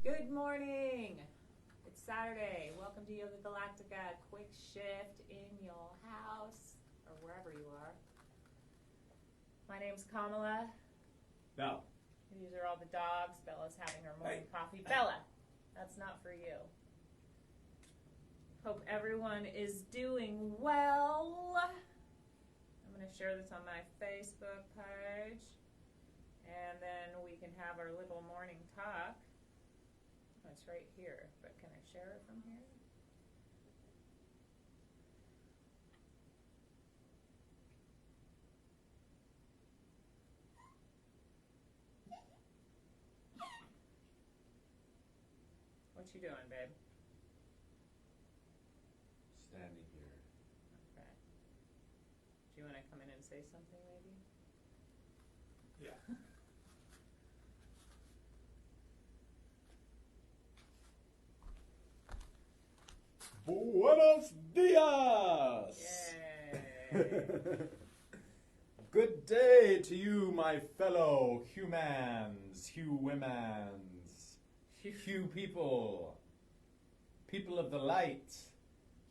Good morning! It's Saturday. Welcome to Yoga Galactica. Quick shift in your house or wherever you are. My name's Kamala. Bella. These are all the dogs. Bella's having her morning coffee. Bella, that's not for you. Hope everyone is doing well. I'm going to share this on my Facebook page. And then we can have our little morning talk. Oh, it's right here, but can I share it from here? What you doing, babe? Standing here. Okay. Do you want to come in and say something, maybe? Yeah. Buenos dias! Yay! Good day to you, my fellow humans, people, people of the light.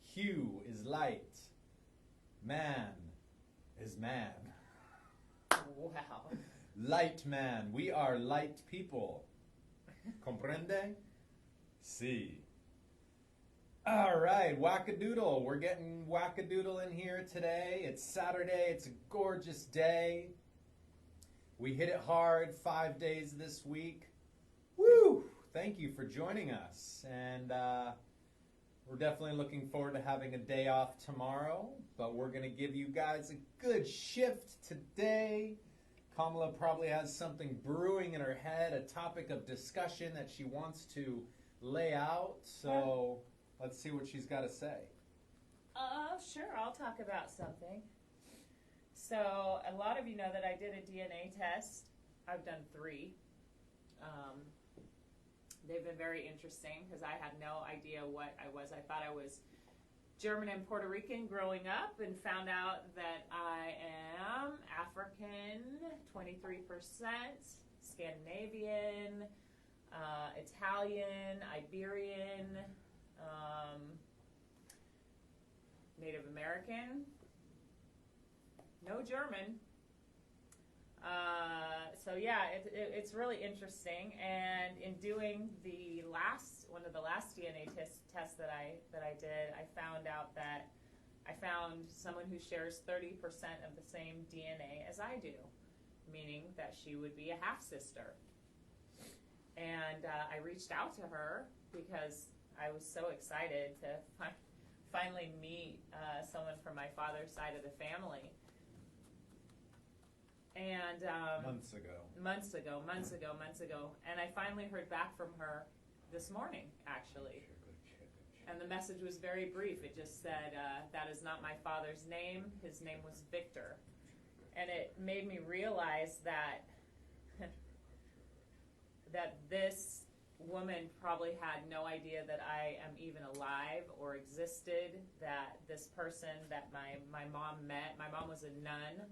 Hue is light. Man is man. Wow. Light man. We are light people. Comprende? Si. All right, wackadoodle. We're getting wackadoodle in here today. It's Saturday. It's a gorgeous day. We hit it hard 5 days this week. Woo! Thank you for joining us. And we're definitely looking forward to having a day off tomorrow. But we're going to give you guys a good shift today. Kamala probably has something brewing in her head, a topic of discussion that she wants to lay out. So let's see what she's got to say. Sure, I'll talk about something. So, a lot of you know that I did a DNA test. I've done 3. They've been very interesting because I had no idea what I was. I thought I was German and Puerto Rican growing up and found out that I am African, 23%, Scandinavian, Italian, Iberian, Native American, no German. So yeah, it's really interesting. And in doing one of the last DNA tests that I did, I found out that I found someone who shares 30% of the same DNA as I do, meaning that she would be a half sister. And I reached out to her because I was so excited to finally meet someone from my father's side of the family. And Months ago. And I finally heard back from her this morning, actually. And the message was very brief. It just said, that is not my father's name. His name was Victor. And it made me realize that that this woman probably had no idea that I am even alive or existed, that this person that my mom met, my mom was a nun,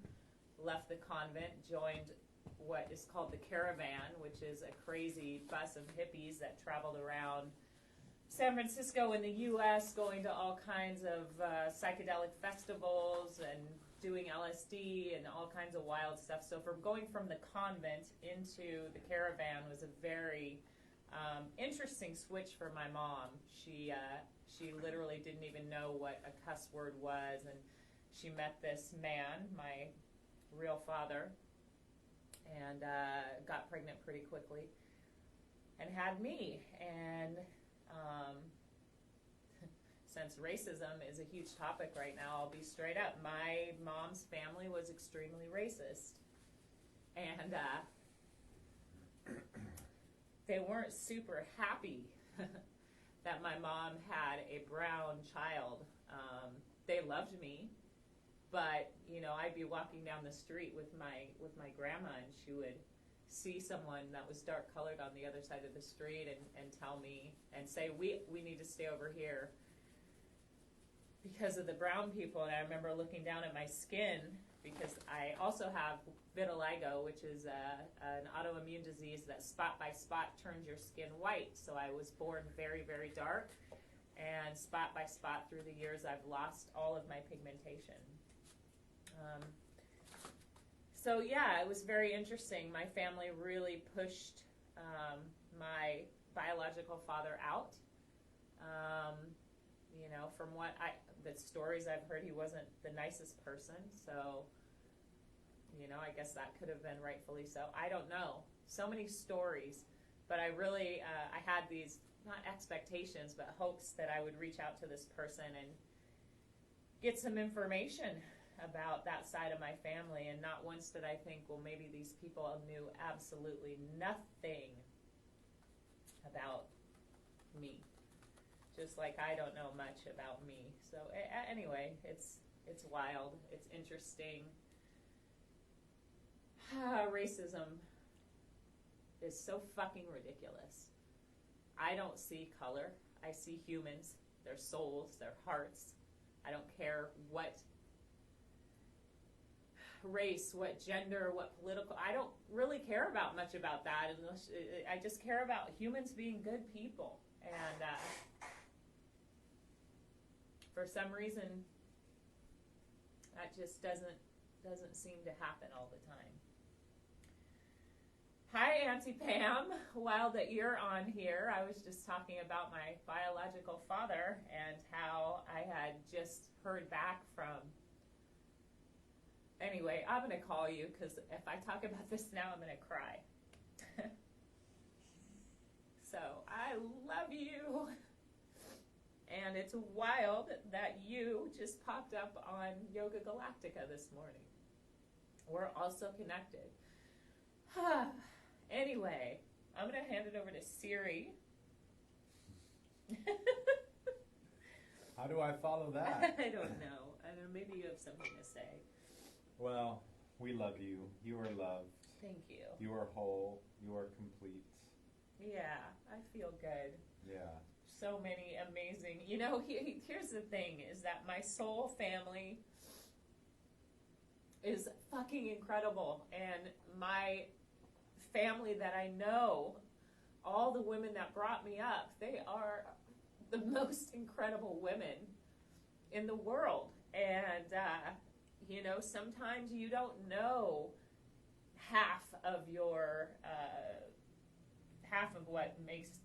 left the convent, joined what is called the caravan, which is a crazy bus of hippies that traveled around San Francisco in the U.S., going to all kinds of psychedelic festivals and doing LSD and all kinds of wild stuff. So going from the convent into the caravan was a very interesting switch for my mom. She literally didn't even know what a cuss word was, and she met this man, my real father, and got pregnant pretty quickly and had me. And since racism is a huge topic right now, I'll be straight up. My mom's family was extremely racist, and they weren't super happy that my mom had a brown child. They loved me, but I'd be walking down the street with my grandma, and she would see someone that was dark colored on the other side of the street and tell me and say, we need to stay over here because of the brown people. And I remember looking down at my skin because I also have vitiligo, which is an autoimmune disease that spot by spot turns your skin white. So I was born very, very dark, and spot by spot through the years I've lost all of my pigmentation. So yeah, it was very interesting. My family really pushed my biological father out. You know, from the stories I've heard, he wasn't the nicest person. So, you know, I guess that could have been rightfully so. I don't know. So many stories. But I really, I had these, not expectations, but hopes that I would reach out to this person and get some information about that side of my family. And not once did I think, well, maybe these people knew absolutely nothing about me. Just like I don't know much about me. So anyway, it's wild. It's interesting. Racism is so fucking ridiculous. I don't see color. I see humans, their souls, their hearts. I don't care what race, what gender, what political. I don't really care about much about that. I just care about humans being good people. And for some reason, that just doesn't seem to happen all the time. Hi, Auntie Pam. While that you're on here, I was just talking about my biological father and how I had just heard back from. Anyway, I'm going to call you because if I talk about this now, I'm going to cry. So, I love you. And it's wild that you just popped up on Yoga Galactica this morning. We're also connected. Anyway, I'm going to hand it over to Siri. How do I follow that? I don't know. Maybe you have something to say. Well, we love you. You are loved. Thank you. You are whole. You are complete. Yeah, I feel good. Yeah. So many amazing, you know, here's the thing, is that my soul family is fucking incredible. And my family that I know, all the women that brought me up, they are the most incredible women in the world. And, you know, sometimes you don't know half of your, half of what makes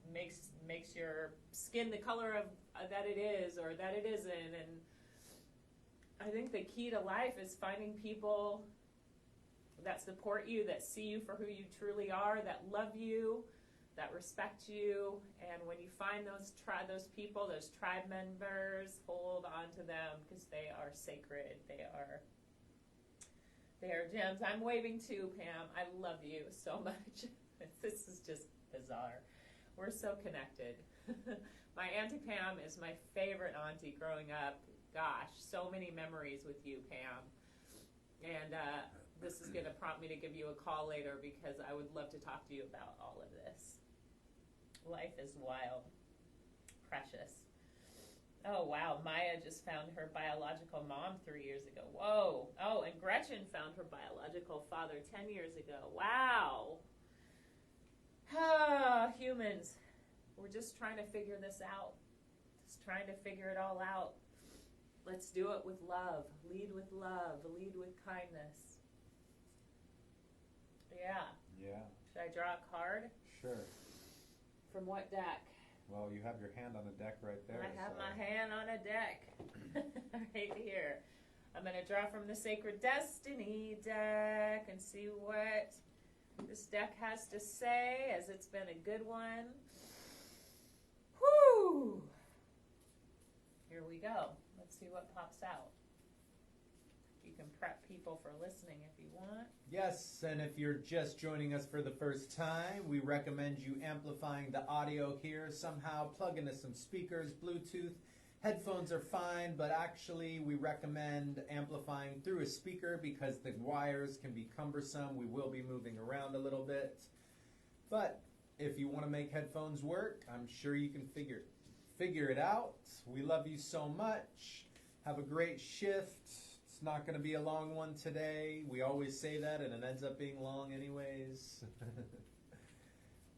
your skin the color of that it is or that it isn't. And I think the key to life is finding people that support you, that see you for who you truly are, that love you, that respect you. And when you find those people, those tribe members, hold on to them because they are sacred. They are gems. I'm waving too, Pam. I love you so much. This is just bizarre. We're so connected. My Auntie Pam is my favorite auntie growing up. Gosh, so many memories with you, Pam. And this is going to prompt me to give you a call later because I would love to talk to you about all of this. Life is wild. Precious. Oh, wow. Maya just found her biological mom 3 years ago. Whoa. Oh, and Gretchen found her biological father 10 years ago. Wow. Humans, we're just trying to figure this out. Just trying to figure it all out. Let's do it with love. Lead with love. Lead with kindness. Yeah. Yeah. Should I draw a card? Sure. From what deck? Well, you have your hand on a deck right there. I have my hand on a deck. Right here. I'm going to draw from the Sacred Destiny deck and see what this deck has to say, as it's been a good one. Whew! Here we go. Let's see what pops out. You can prep people for listening if you want. Yes, and if you're just joining us for the first time, we recommend you amplifying the audio here somehow. Plug into some speakers, Bluetooth. Headphones are fine, but actually we recommend amplifying through a speaker because the wires can be cumbersome. We will be moving around a little bit. But if you want to make headphones work, I'm sure you can figure it out. We love you so much. Have a great shift. It's not going to be a long one today. We always say that, and it ends up being long anyways.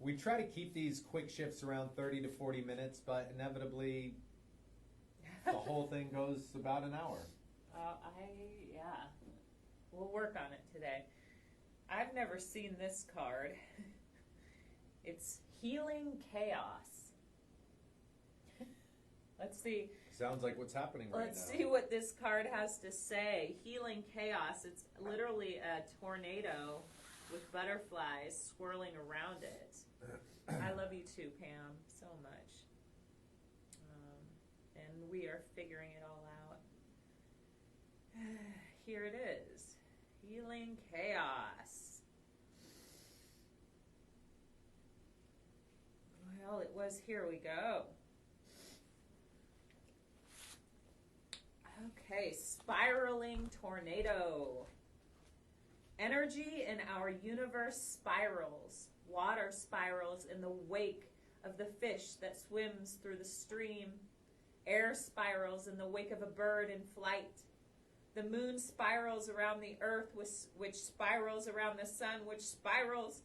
We try to keep these quick shifts around 30 to 40 minutes, but inevitably the whole thing goes about an hour. Yeah. We'll work on it today. I've never seen this card. It's Healing Chaos. Let's see. Sounds like what's happening right now. Let's see what this card has to say. Healing Chaos. It's literally a tornado with butterflies swirling around it. I love you too, Pam, so much. And we are figuring it all out. Here it is. Healing Chaos. Well, it was Here We Go. Okay, spiraling tornado. Energy in our universe spirals. Water spirals in the wake of the fish that swims through the stream. Air spirals in the wake of a bird in flight. The moon spirals around the earth, which spirals around the sun, which spirals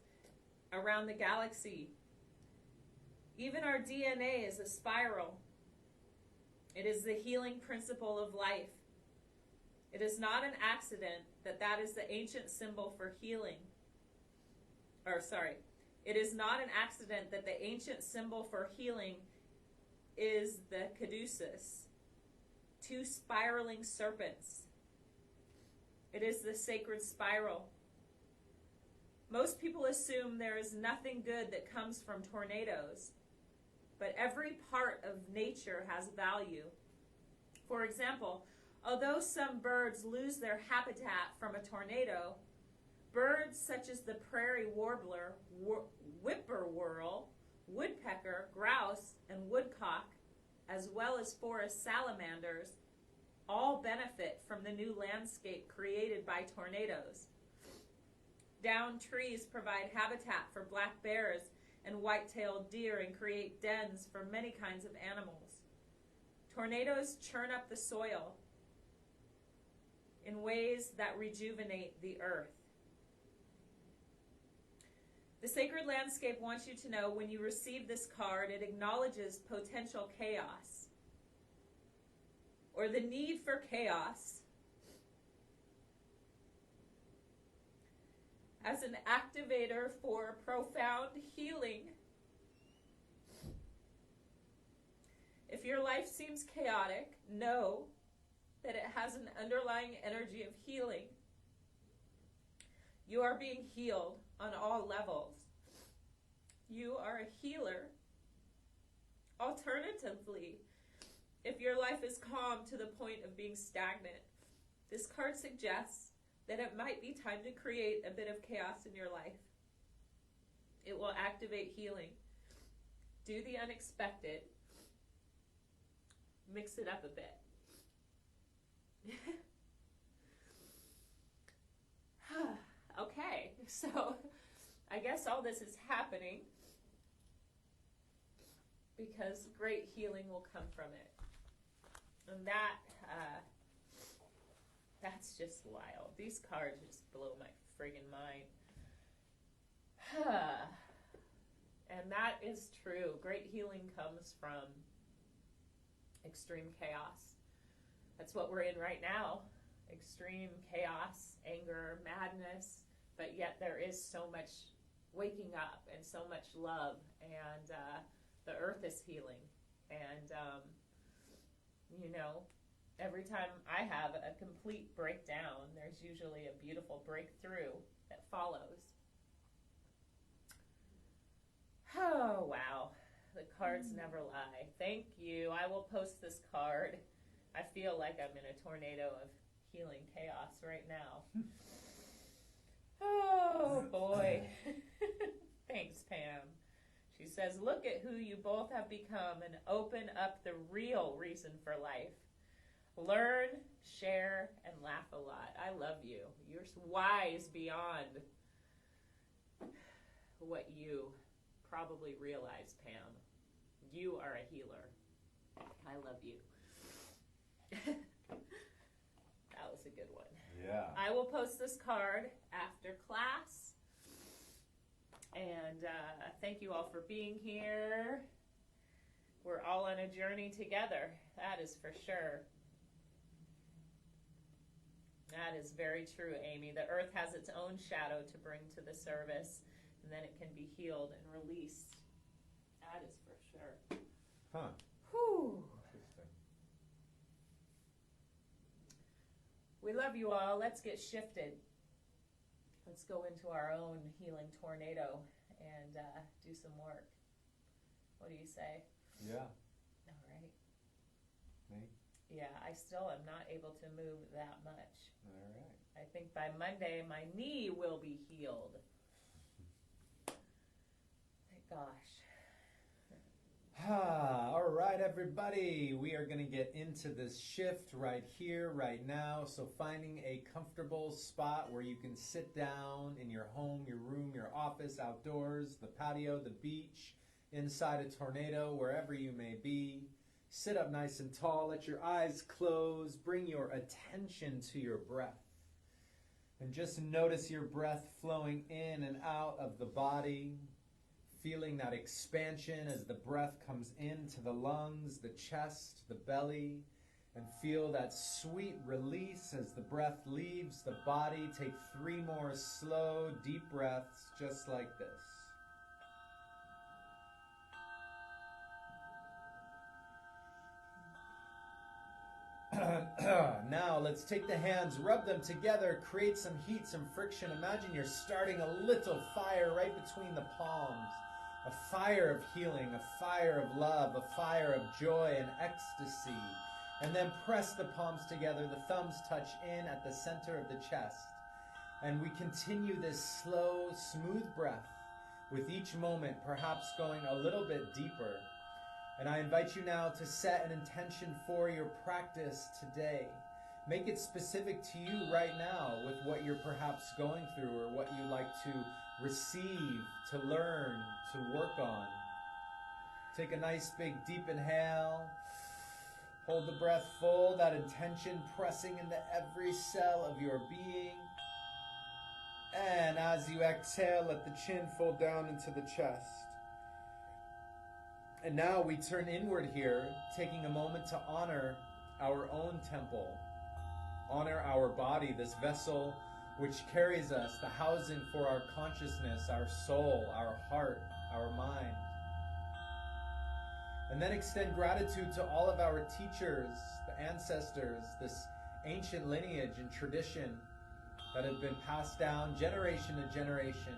around the galaxy. Even our DNA is a spiral. It is the healing principle of life. It is not an accident that that is the ancient symbol for healing. It is not an accident that the ancient symbol for healing is the caduceus, two spiraling serpents. It is the sacred spiral. Most people assume there is nothing good that comes from tornadoes, but every part of nature has value. For example, although some birds lose their habitat from a tornado, birds such as the prairie warbler, whippoorwill, woodpecker, grouse, and woodcock, as well as forest salamanders, all benefit from the new landscape created by tornadoes. Downed trees provide habitat for black bears and white-tailed deer and create dens for many kinds of animals. Tornadoes churn up the soil in ways that rejuvenate the earth. The sacred landscape wants you to know when you receive this card, it acknowledges potential chaos or the need for chaos as an activator for profound healing. If your life seems chaotic, know that it has an underlying energy of healing. You are being healed on all levels. You are a healer. Alternatively, if your life is calm to the point of being stagnant, this card suggests that it might be time to create a bit of chaos in your life. It will activate healing. Do the unexpected. Mix it up a bit. Okay, so I guess all this is happening because great healing will come from it. And that's just wild. These cards just blow my friggin' mind. And that is true. Great healing comes from extreme chaos. That's what we're in right now. Extreme chaos, anger, madness, but yet there is so much waking up and so much love, and the earth is healing. And, every time I have a complete breakdown, there's usually a beautiful breakthrough that follows. Oh, wow. The cards never lie. Thank you. I will post this card. I feel like I'm in a tornado of healing chaos right now. Oh, boy. Thanks, Pam. She says, look at who you both have become and open up the real reason for life. Learn, share, and laugh a lot. I love you. You're wise beyond what you probably realize, Pam. You are a healer. I love you. That was a a good one. Yeah. I will post this card after class. And thank you all for being here. We're all on a journey together. That is for sure. That is very true, Amy. The earth has its own shadow to bring to the service, and then it can be healed and released. That is for sure. Huh. Whew. Interesting. We love you all. Let's get shifted. Let's go into our own healing tornado and do some work. What do you say? Yeah. All right. Me? Yeah, I still am not able to move that much. All right. I think by Monday my knee will be healed. Thank gosh. All right, everybody. We are going to get into this shift right here, right now. So finding a comfortable spot where you can sit down in your home, your room, your office, outdoors, the patio, the beach, inside a tornado, wherever you may be. Sit up nice and tall. Let your eyes close. Bring your attention to your breath. And just notice your breath flowing in and out of the body. Feeling that expansion as the breath comes into the lungs, the chest, the belly, and feel that sweet release as the breath leaves the body. Take 3 more slow, deep breaths just like this. Now let's take the hands, rub them together, create some heat, some friction. Imagine you're starting a little fire right between the palms. A fire of healing, a fire of love, a fire of joy and ecstasy. And then press the palms together, the thumbs touch in at the center of the chest. And we continue this slow, smooth breath with each moment perhaps going a little bit deeper. And I invite you now to set an intention for your practice today. Make it specific to you right now with what you're perhaps going through or what you like to receive, to learn, to work on. Take a nice big deep inhale. Hold the breath full, that intention pressing into every cell of your being. And as you exhale, let the chin fold down into the chest. And now we turn inward here, taking a moment to honor our own temple. Honor our body, this vessel which carries us, the housing for our consciousness, our soul, our heart, our mind. And then extend gratitude to all of our teachers, the ancestors, this ancient lineage and tradition that have been passed down generation to generation,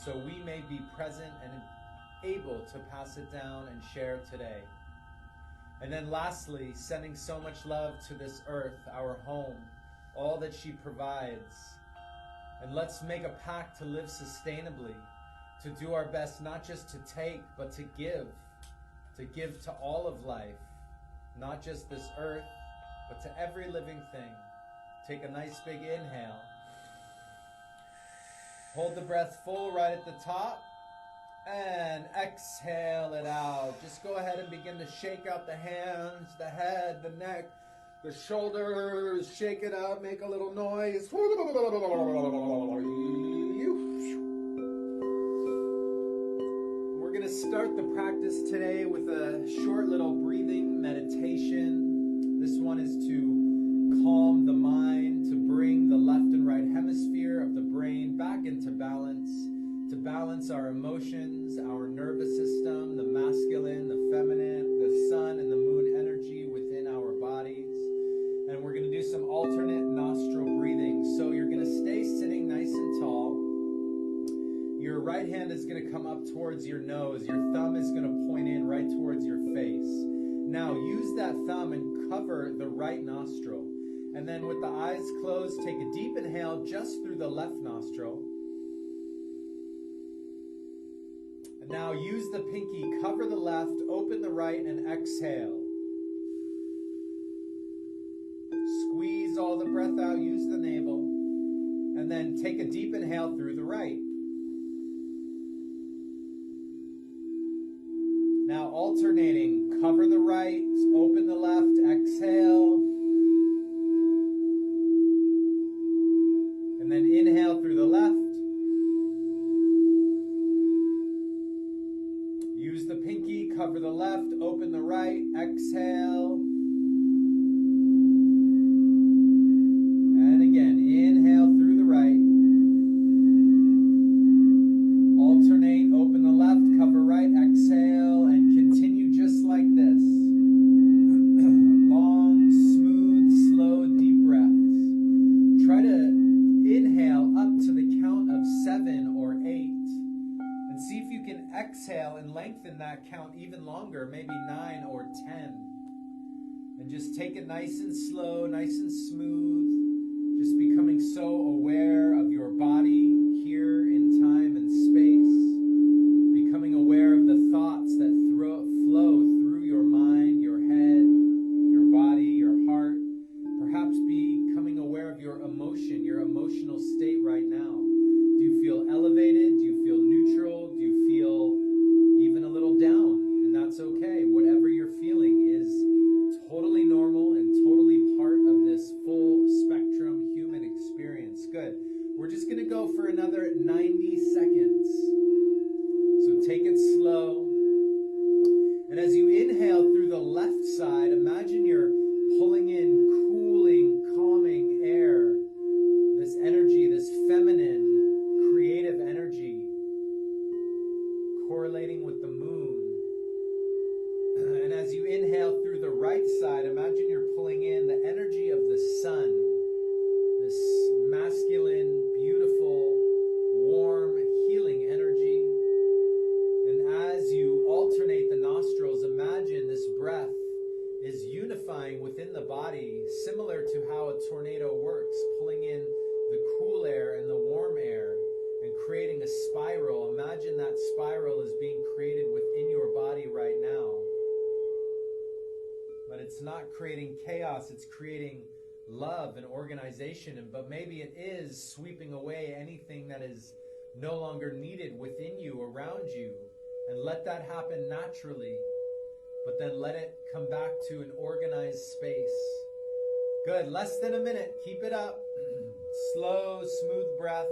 so we may be present and able to pass it down and share today. And then lastly, sending so much love to this earth, our home, all that she provides. And let's make a pact to live sustainably, to do our best not just to take, but to give to all of life, not just this earth, but to every living thing. Take a nice big inhale. Hold the breath full right at the top. And exhale it out. Just go ahead and begin to shake out the hands, the head, the neck, the shoulders. Shake it out, make a little noise. We're going to start the practice today with a short little breathing meditation. This one is to calm the mind, to bring the left and right hemisphere of the brain back into balance. To balance our emotions, our nervous system, the masculine, the feminine, the sun and the moon energy within our bodies. And we're going to do some alternate nostril breathing. So you're going to stay sitting nice and tall. Your right hand is going to come up towards your nose. Your thumb is going to point in right towards your face. Now use that thumb and cover the right nostril. And then with the eyes closed, take a deep inhale just through the left nostril. Now use the pinky, cover the left, open the right, and exhale. Squeeze all the breath out, use the navel, and then take a deep inhale through the right. Now alternating, cover the right, open the left, exhale. use the pinky, cover the left, open the right, exhale. And again, inhale through the right. Alternate, open the left, cover right, exhale, and continue just like this. Long, smooth, slow, deep breaths. Try to inhale up to the count of 7 or 8. And see if you can exhale and lengthen that count even longer, maybe 9 or 10. And just take it nice and slow, nice and smooth. Just becoming so aware of your body here in time and space. Becoming aware of the thoughts that flow through your mind, your head, your body, your heart. Perhaps becoming aware of your emotion, your emotional state right now. Do you feel elevated? Do you feel neutral? Do you feel even a little down? And that's okay. Whatever you're feeling is totally normal and totally part of this full spectrum human experience. Good. We're just going to go for another 90 seconds. So take it slow. And as you inhale through the left side, imagine you're pulling in cooling, calming air. This energy, this feminine, creative energy, correlating with the moon. And as you inhale through the right side, imagine you're pulling in the energy of the sun. This masculine, beautiful, warm, healing energy. And as you alternate the nostrils, imagine this breath is unifying within the body, similar to how a tornado works, pulling in the cool air and the warm air and creating a spiral. Imagine that spiral is being created within your body right now. But it's not creating chaos, it's creating love and organization. But maybe it is sweeping away anything that is no longer needed within you, around you. And let that happen naturally. But then let it come back to an organized space. Good. Less than a minute. Keep it up. Slow, smooth breath.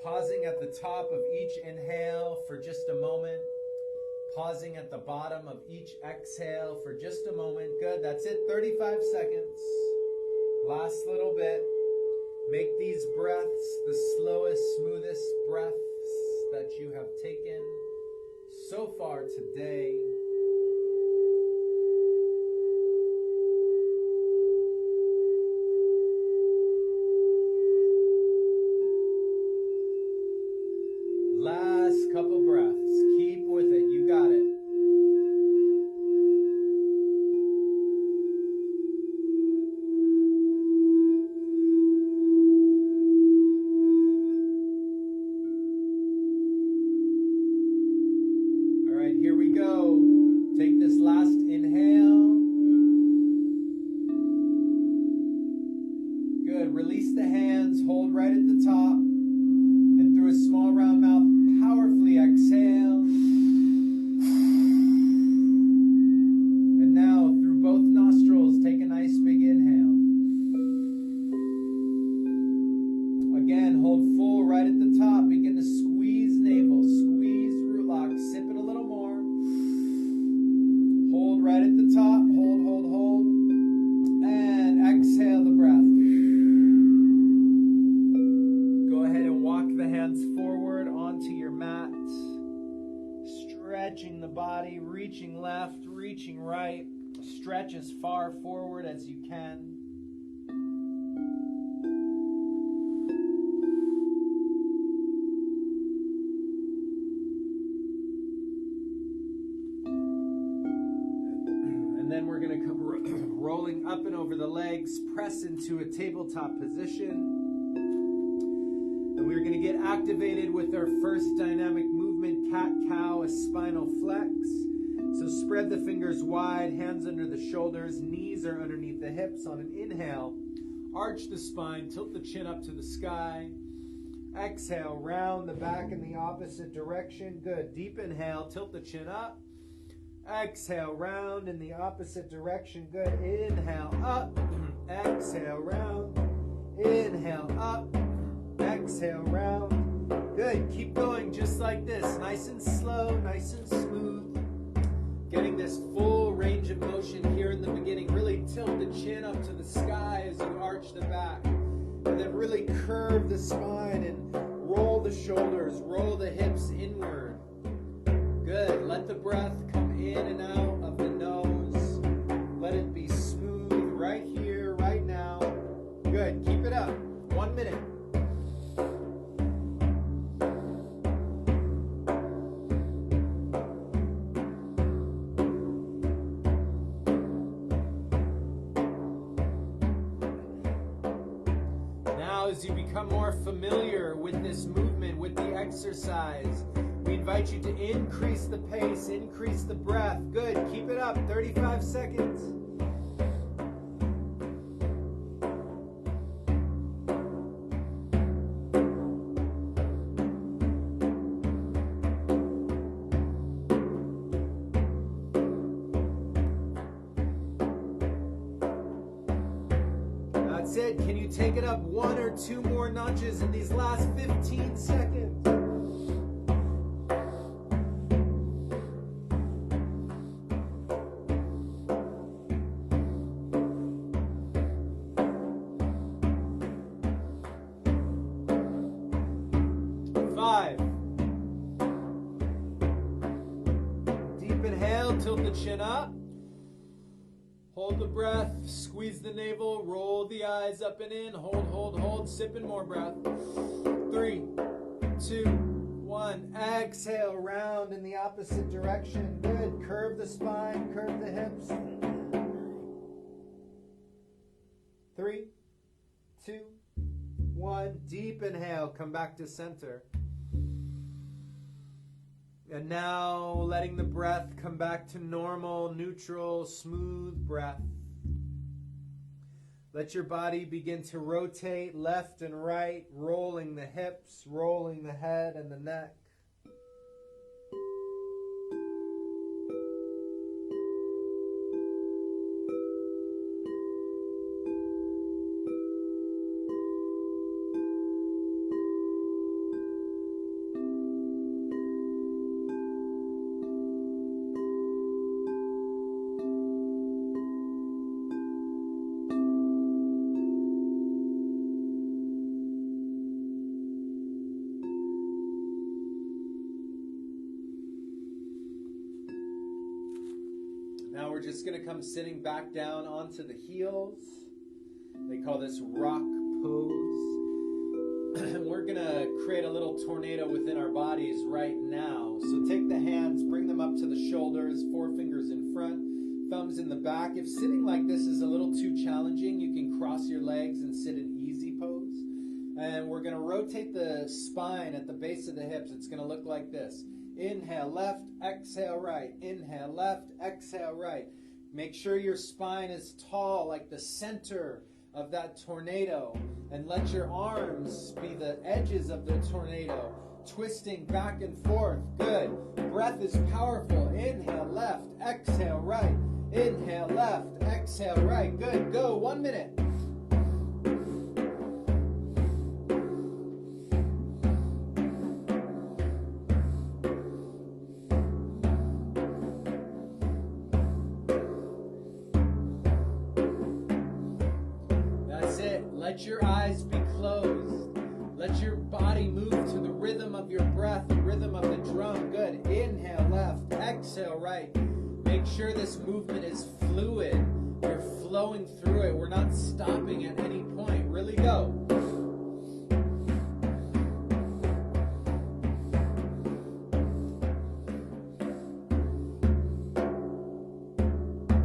Pausing at the top of each inhale for just a moment. Pausing at the bottom of each exhale for just a moment. Good. That's it. 35 seconds. Last little bit. Make these breaths the slowest, smoothest breaths that you have taken so far today. Last couple breaths. Keep with it. You got it. All right, here we go. Take this last inhale. Good. Release the hands. Hold right at the top. And through a small round mouth, powerfully exhale. And now, through both nostrils, take a nice big inhale. Again, hold full right at the top. Begin to squeeze navel, squeeze root lock. Sip it a little more. Hold right at the top. Hold, hold, hold. And exhale the breath. Go ahead and walk the hands forward onto your mat. Stretching the body, reaching left, reaching right. Stretch as far forward as you can. And then we're going to come rolling up and over the legs, press into a tabletop position. And we're going to get activated with our first dynamic movement, cat-cow, a spinal flex. So spread the fingers wide, hands under the shoulders, knees are underneath the hips. On an inhale, arch the spine, tilt the chin up to the sky. Exhale, round the back in the opposite direction. Good. Deep inhale, tilt the chin up. Exhale, round in the opposite direction. Good. Inhale, up. Exhale, round. Inhale, up. Exhale, round. Good. Keep going just like this. Nice and slow, nice and smooth. Getting this full range of motion here in the beginning. Really tilt the chin up to the sky as you arch the back. And then really curve the spine and roll the shoulders, roll the hips inward. Good. Let the breath come in and out of the nose. Let it be smooth right here, right now. Good. Keep it up. 1 minute. As you become more familiar with this movement, with the exercise, we invite you to increase the pace, increase the breath. Good. Keep it up. 35 seconds. That's it. Can you take it up 1 or 2 more notches in these last 15 seconds? Five. Deep inhale, tilt the chin up. Hold the breath, squeeze the navel, roll the eyes up and in, hold, hold, hold, sipping more breath. 3, 2, 1, exhale, round in the opposite direction. Good, curve the spine, curve the hips. 3, 2, 1, deep inhale, come back to center. And now letting the breath come back to normal, neutral, smooth breath. Let your body begin to rotate left and right, rolling the hips, rolling the head and the neck. Now we're just going to come sitting back down onto the heels. They call this rock pose. And we're going to create a little tornado within our bodies right now. So take the hands, bring them up to the shoulders, 4 fingers in front, thumbs in the back. If sitting like this is a little too challenging, you can cross your legs and sit in easy pose. And we're going to rotate the spine at the base of the hips. It's going to look like this. Inhale left, exhale right. Inhale left, exhale right. Make sure your spine is tall like the center of that tornado. And let your arms be the edges of the tornado, twisting back and forth. Good. Breath is powerful. Inhale left, exhale right. Inhale left, exhale right. Good. Go. 1 minute. Let your eyes be closed. Let your body move to the rhythm of your breath, the rhythm of the drum. Good. Inhale left, exhale right. Make sure this movement is fluid. You're flowing through it. We're not stopping at any point. Really go.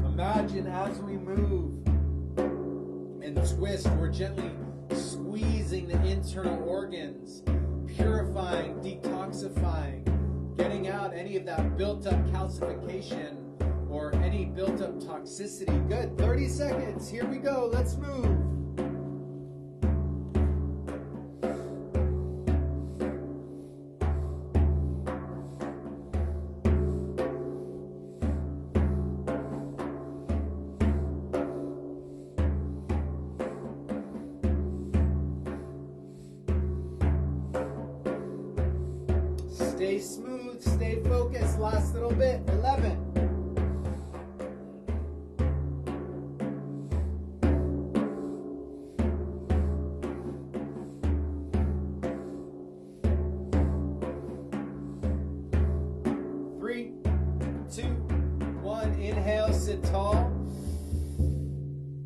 Imagine as we move and twist, we're gently squeezing the internal organs, purifying, detoxifying, getting out any of that built-up calcification or any built-up toxicity. Good. 30 seconds. Here we go. Let's move. Stay smooth, stay focused. Last little bit. 11. 3, 2, 1. Inhale, sit tall.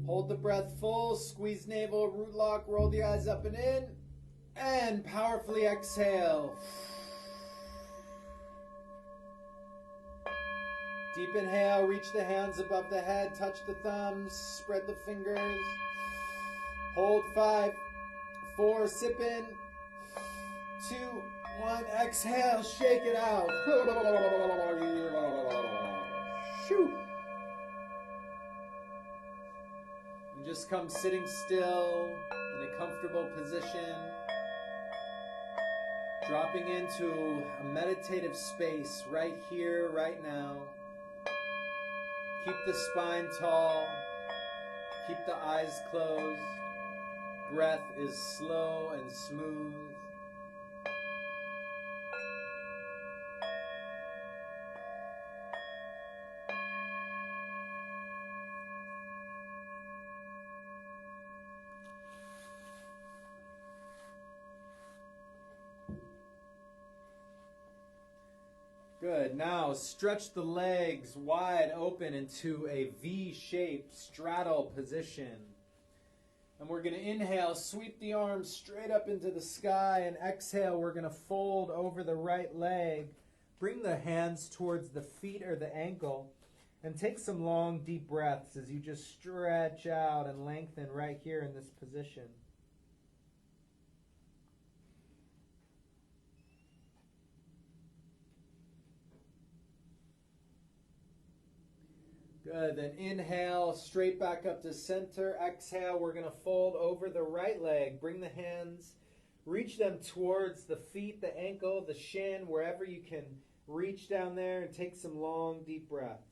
Hold the breath full. Squeeze navel, root lock. Roll the eyes up and in. And powerfully exhale. Deep inhale, reach the hands above the head, touch the thumbs, spread the fingers. Hold 5, 4, sip in. 2, 1, exhale, shake it out. Shoo. And just come sitting still in a comfortable position. Dropping into a meditative space right here, right now. Keep the spine tall. Keep the eyes closed. Breath is slow and smooth. Good. Now stretch the legs wide open into a V-shaped straddle position. And we're going to inhale, sweep the arms straight up into the sky, and exhale, we're going to fold over the right leg. Bring the hands towards the feet or the ankle, and take some long, deep breaths as you just stretch out and lengthen right here in this position. Good. Then inhale, straight back up to center. Exhale, we're going to fold over the right leg. Bring the hands, reach them towards the feet, the ankle, the shin, wherever you can reach down there, and take some long, deep breaths.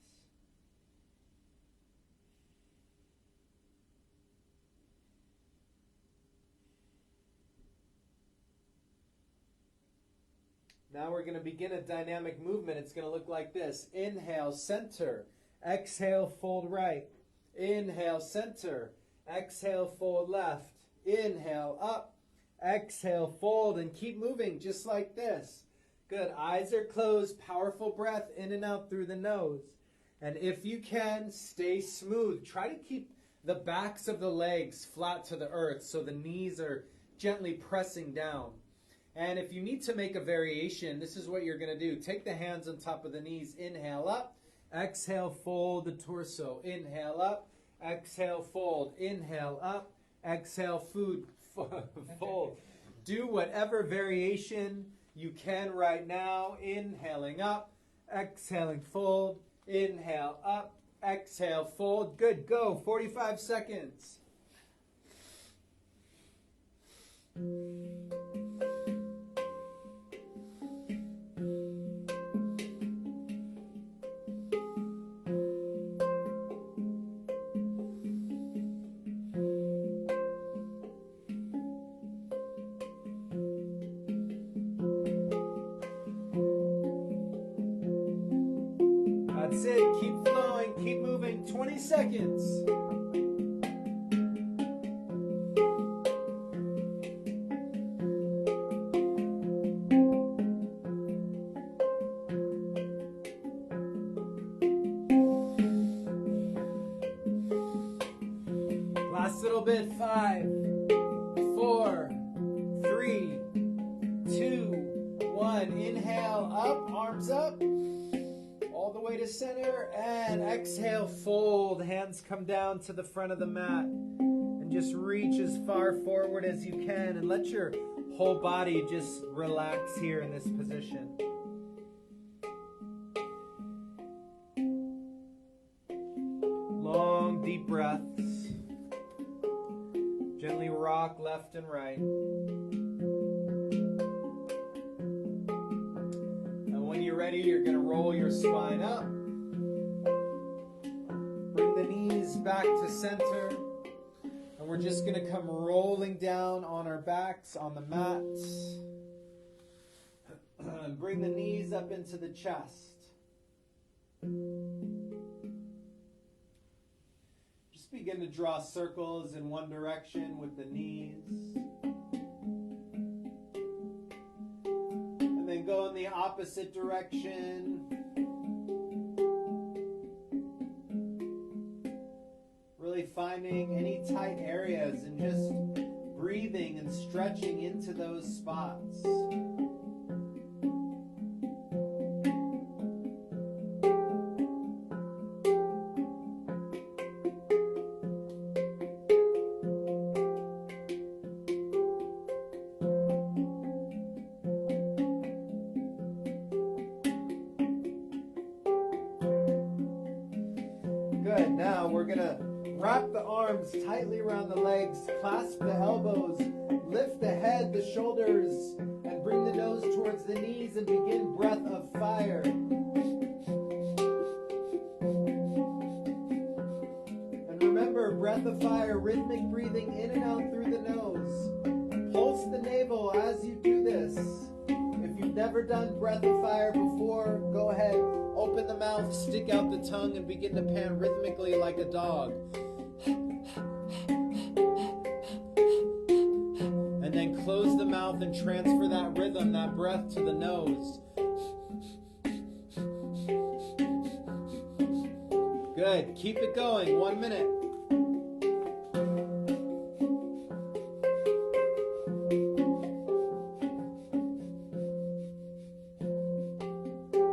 Now we're going to begin a dynamic movement. It's going to look like this. Inhale, center. Exhale, fold right. Inhale, center. Exhale, fold left. Inhale, up. Exhale, fold, and keep moving just like this. Good. Eyes are closed. Powerful breath in and out through the nose. And if you can, stay smooth. Try to keep the backs of the legs flat to the earth so the knees are gently pressing down. And if you need to make a variation, this is what you're going to do. Take the hands on top of the knees. Inhale, up. Exhale, fold the torso. Inhale up. Exhale, fold. Inhale up. Exhale, fold. Do whatever variation you can right now. Inhaling up. Exhaling, fold. Inhale up. Exhale, fold. Good. Go. 45 seconds. That's it. Keep flowing. Keep moving. 20 seconds. Last little bit. 5, 4, 3, 2, 1. Inhale up. Arms up. All the way to center, and exhale, fold. Hands come down to the front of the mat, and just reach as far forward as you can, and let your whole body just relax here in this position. Long, deep breaths. Gently rock left and right. When you're ready, you're going to roll your spine up. Bring the knees back to center. And we're just going to come rolling down on our backs on the mats. Bring the knees up into the chest. Just begin to draw circles in one direction with the knees. And then go in the opposite direction. Really finding any tight areas and just breathing and stretching into those spots. Good. Now we're going to wrap the arms tightly around the legs, clasp the elbows, lift the head, the shoulders, and bring the nose towards the knees and begin breath of fire. And remember, breath of fire, rhythmic breathing in and out through the nose. Pulse the navel as you do this. If you've never done breath of fire before, go ahead, open the mouth, stick out the tongue, and begin to pan rhythmically like a dog. And then close the mouth and transfer that rhythm, that breath to the nose. Good. Keep it going. 1 minute.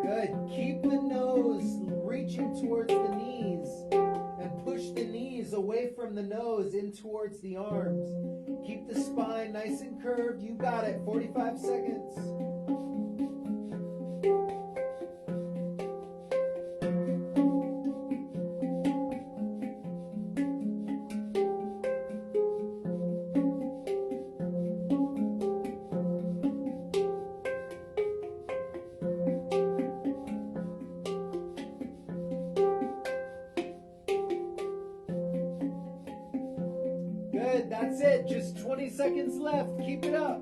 Good. Keep the nose reaching towards the knees and push the knees away from the nose in towards the arms. Keep the spine nice and curved. You got it. 45 seconds. Good, that's it. Just 20 seconds left. Keep it up.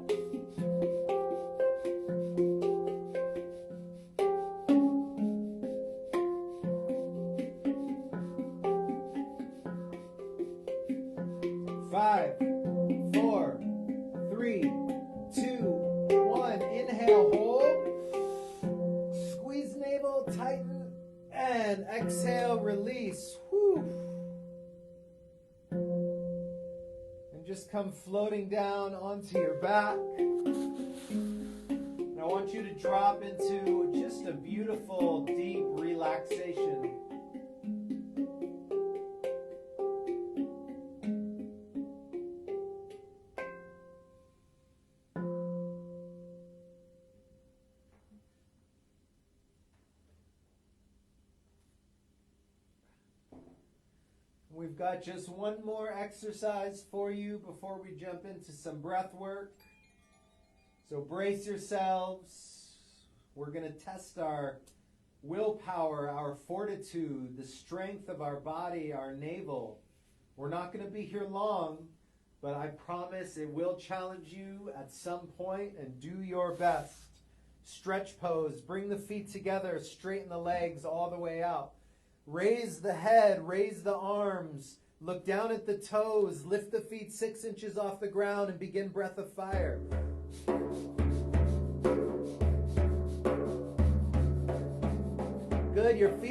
Five, 4, 3, 2, 1. Inhale, hold. Squeeze navel, tighten, and exhale, release. Whew. Just come floating down onto your back. And I want you to drop into just a beautiful, deep relaxation. We've got just one more exercise for you before we jump into some breath work. So brace yourselves. We're going to test our willpower, our fortitude, the strength of our body, our navel. We're not going to be here long, but I promise it will challenge you at some point, and do your best. Stretch pose. Bring the feet together. Straighten the legs all the way out. Raise the head, raise the arms, look down at the toes, lift the feet 6 inches off the ground and begin breath of fire. Good, your feet